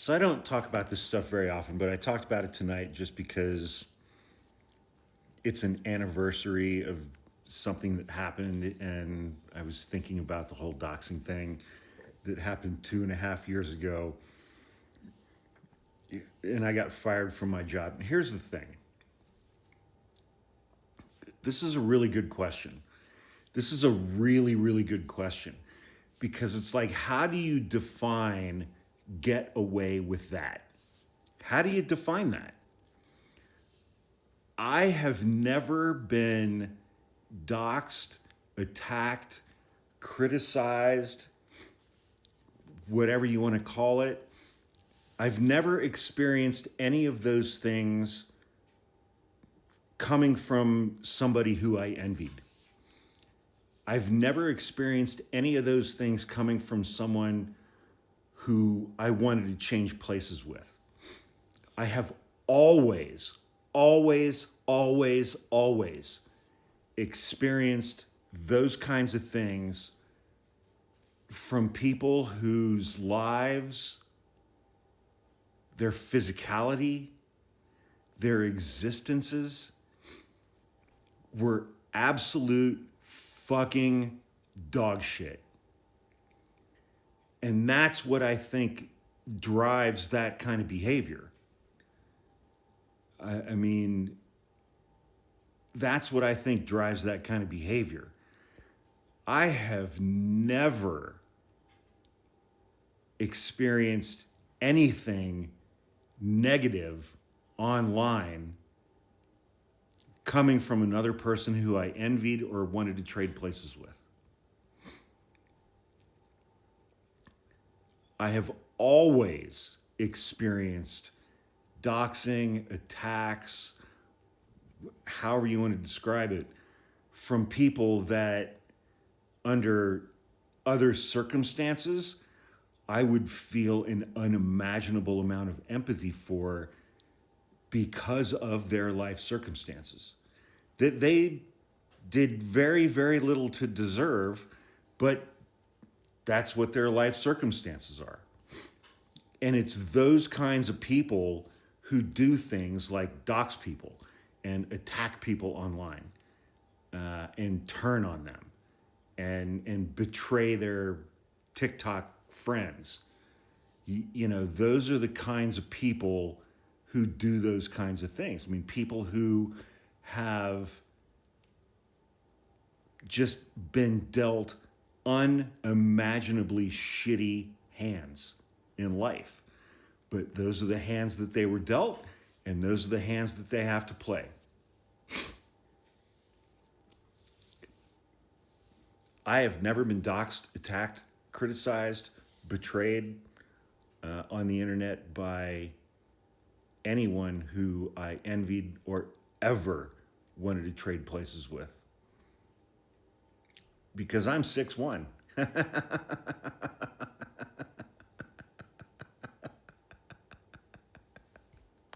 So I don't talk about this stuff very often, but I talked about it tonight just because it's an anniversary of something that happened, and I was thinking about the whole doxing thing that happened 2.5 years ago, and I got fired from my job. And here's the thing. This is a really good question. This is a really, really good question because it's like, how do you define get away with that? How do you define that? I have never been doxed, attacked, criticized, whatever you want to call it. I've never experienced any of those things coming from somebody who I envied. I've never experienced any of those things coming from someone who I wanted to change places with. I have always, always, always, always experienced those kinds of things from people whose lives, their physicality, their existences were absolute fucking dog shit. And that's what I think drives that kind of behavior. I mean, that's what I think drives that kind of behavior. I have never experienced anything negative online coming from another person who I envied or wanted to trade places with. I have always experienced doxing, attacks, however you want to describe it, from people that under other circumstances, I would feel an unimaginable amount of empathy for because of their life circumstances. That they did very, very little to deserve, but that's what their life circumstances are. And it's those kinds of people who do things like dox people and attack people online and turn on them and betray their TikTok friends. You know, those are the kinds of people who do those kinds of things. I mean, people who have just been dealt unimaginably shitty hands in life. But those are the hands that they were dealt, and those are the hands that they have to play. I have never been doxxed, attacked, criticized, betrayed on the internet by anyone who I envied or ever wanted to trade places with. Because I'm 6'1".